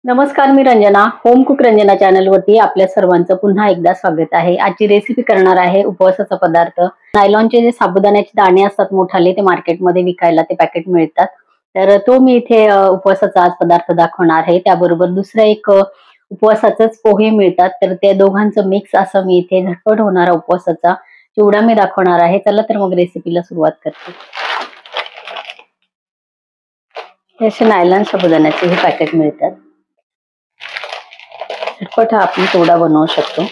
नमस्कार, मी Ranjana. Home cook Ranjana चॅनलवरती आपल्या सर्वांचं पुन्हा एकदा स्वागत आहे. आजची रेसिपी करणार आहे उपवासाचा पदार्थ. नायलॉनचे जे साबुदाण्याचे दाणे असतात मोठाले, ते मार्केटमध्ये विकायला ते पॅकेट मिळतात. तर तो मी इथे उपवासाचा आज पदार्थ दाखवणार आहे. त्याबरोबर दुसरा एक उपवासाचेच पोहे मिळतात. तर त्या दोघांचं मिक्स असं मी इथे झटपट होणारा उपवासाचा चिवडा मी दाखवणार आहे. चला तर मग रेसिपीला सुरुवात करते. हे असे नायलॉन साबुदाण्याचे हे पॅकेट मिळतात. झटपट हा आपण चिवडा बनवू शकतो.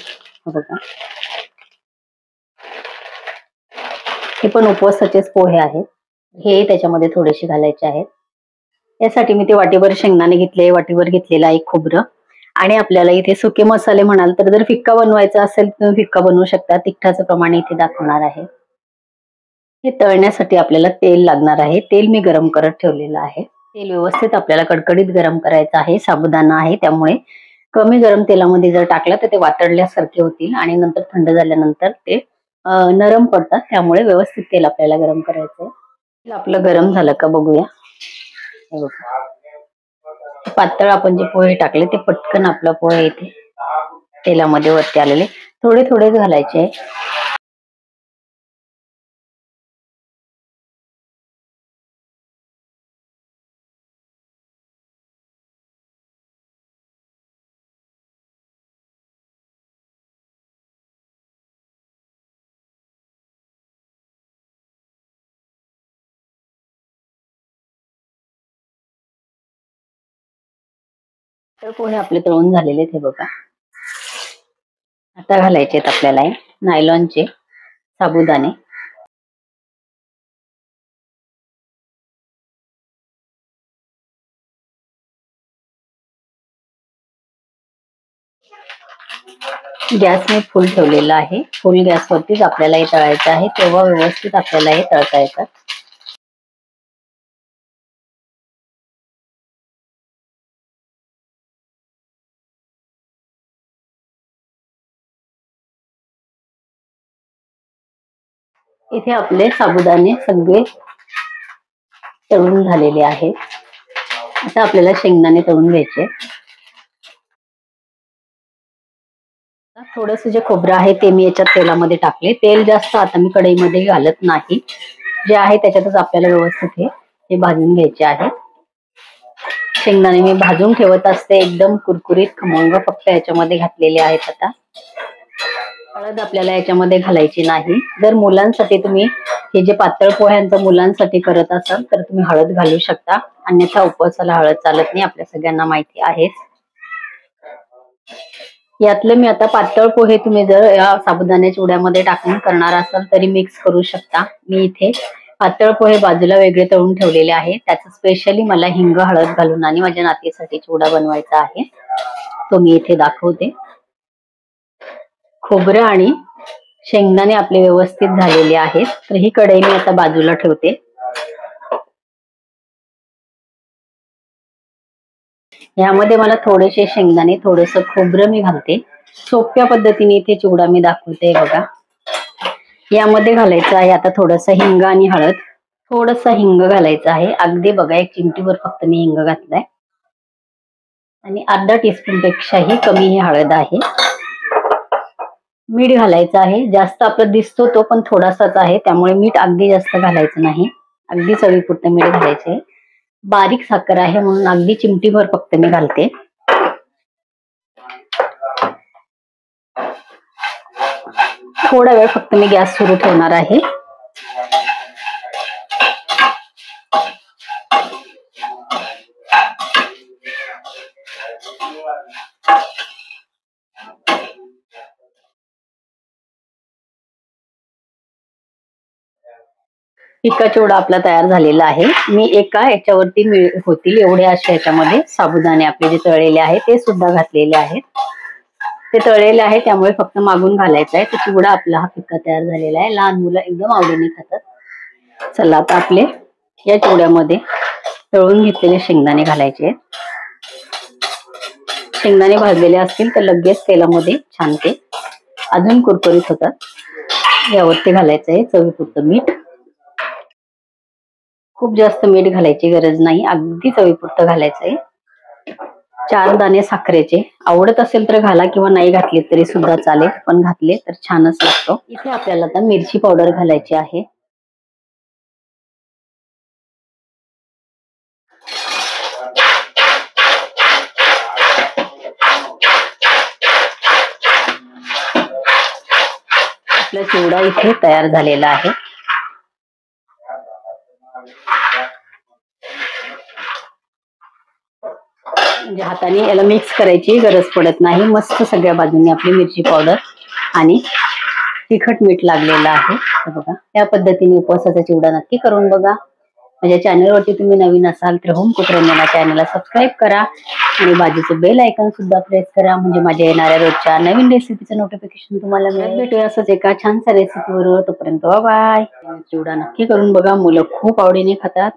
बघा, हे पण उपवासाचेच पोहे आहेत. हे त्याच्यामध्ये थोडेसे घालायचे आहेत. यासाठी मी ते वाटीभर शेंगदाणे घेतले, वाटीभर घेतलेला एक खोबरं, आणि आपल्याला इथे सुके मसाले म्हणाल तर जर फिक्का बनवायचा असेल तर तुम्ही फिक्का बनवू शकता. तिखटाचं प्रमाण इथे दाखवणार आहे. हे तळण्यासाठी आपल्याला तेल लागणार आहे. तेल मी गरम करत ठेवलेलं आहे. तेल व्यवस्थित आपल्याला कडकडीत गरम करायचं आहे. साबुदाणा आहे त्यामुळे कमी गरम तेलामध्ये जर टाकलं तर ते वातडल्यासारखे होतील आणि नंतर थंड झाल्यानंतर ते नरम पडतात. त्यामुळे व्यवस्थित तेल आपल्याला गरम करायचंय. तेल आपलं गरम झालं का बघूया. हे बघा, पातळ आपण जे पोहे टाकले ते पटकन आपलं पोहे इथे तेलामध्ये वरती आलेले थोडे थोडे घालायचे. तर पोहे आपले तळून झालेले हे बघा. आता घालायचे आहेत आपल्याला नायलॉनचे साबुदाणे. गॅस मी फुल ठेवलेला आहे. फुल गॅसवरतीच आपल्याला हे तळायचं आहे, तेव्हा व्यवस्थित आपल्याला हे तळता येतात. इथे आपले साबुदाणे सगळे तळून झालेले आहेत. आता आपल्याला शेंगदाणे तळून घ्यायचे. थोडस जे खोबरं आहे ते मी याच्यात तेलामध्ये टाकले. तेल जास्त आता मी कढईमध्ये घालत नाही. जे आहे त्याच्यातच आपल्याला व्यवस्थित हे भाजून घ्यायचे आहे. शेंगदाणे मी भाजून ठेवत असते, एकदम कुरकुरीत खमंग फक्त याच्यामध्ये घातलेले आहेत. आता हळद आपल्याला याच्यामध्ये घालायची नाही. जर मुलांसाठी तुम्ही हे जे पातळ पोह्यांचं मुलांसाठी करत असाल तर तुम्ही हळद घालू शकता, अन्यथा उपवासाला हळद चालत नाही, आपल्या सगळ्यांना माहिती आहेच. यातले मी आता पातळ पोहे तुम्ही जर या साबुदाण्याच्या चिवड्यामध्ये टाकून करणार असाल तरी मिक्स करू शकता. मी इथे पातळ पोहे बाजूला वेगळे तळून ठेवलेले आहे. त्याचं स्पेशली मला हिंग हळद घालून आणि माझ्या नातीसाठी चिवडा बनवायचा आहे, तो मी इथे दाखवते. खोबरं आणि शेंगदाणे आपले व्यवस्थित झालेले आहेत. तर ही कढई मी आता बाजूला ठेवते. यामध्ये मला थोडेसे शेंगदाणे थोडंसं खोबरं मी घालते. सोप्या पद्धतीने इथे चिवडा मी दाखवते बघा. यामध्ये घालायचं आहे आता थोडंसं हिंग आणि हळद. थोडंसं हिंग घालायचं आहे, अगदी बघा 1 चिमटीभर फक्त मी हिंग घातलाय. आणि अर्धा टीस्पून पेक्षाही कमी ही हळद आहे. मीठ घालायचं आहे. जास्त आपलं दिसतो तो पण थोडासाच आहे, त्यामुळे मीठ अगदी जास्त घालायचं नाही. अगदी चवीपुरतं मीठ घालायचंय. बारीक साखर आहे म्हणून अगदी चिमटीभर फक्त मी घालते. थोडा वेळ फक्त मी गॅस सुरू ठेवणार आहे. फिक्का चिवडा आपला तयार झालेला आहे. मी एका याच्यावरती होतील एवढे असे याच्यामध्ये साबुदाणे आपले जे तळलेले आहेत ते सुद्धा घातलेले आहेत. ते तळलेले आहे त्यामुळे फक्त मागून घालायचं आहे. तर चिवडा आपला हा फिक्का तयार झालेला आहे. लहान मुलं एकदम आवडीने खातात. चला आता आपले या चिवड्यामध्ये तळून घेतलेले शेंगदाणे घालायचे. शेंगदाणे भाजलेले असतील तर लगेच तेलामध्ये छान ते अजून कुरकुरीत होतात. यावरती घालायचं आहे चवीपुरतं मीठ. खूप जास्त मीठ घालायची गरज नाही, अगदी चवीपुरतं घालायचंय. 4 दाणे साखरेचे. आवडत असेल तर घाला किंवा नाही घातले तरी सुद्धा चालेल, पण घातले तर छानच लागतो. इथे आपल्याला आता मिरची पावडर घालायची आहे. आपला चिवडा इथे तयार झालेला आहे. म्हणजे हाताने याला मिक्स करायची गरज पडत नाही. मस्त सगळ्या बाजूने आपली मिरची पावडर आणि तिखट मीठ लागलेलं आहे. बघा, या पद्धतीने उपवासाचा चिवडा नक्की करून बघा. माझ्या चॅनलवरती तुम्ही नवीन असाल तर होम कुक रंजना चॅनलला सबस्क्राईब करा आणि बाजूचं बेल आयकॉन सुद्धा प्रेस करा, म्हणजे माझ्या येणाऱ्या रोजच्या नवीन रेसिपीचं नोटिफिकेशन तुम्हाला मिळेल. भेटूया असंच एका छानसा रेसिपीवर. तोपर्यंत बाय. चिवडा नक्की करून बघा, मुलं खूप आवडीने खातात.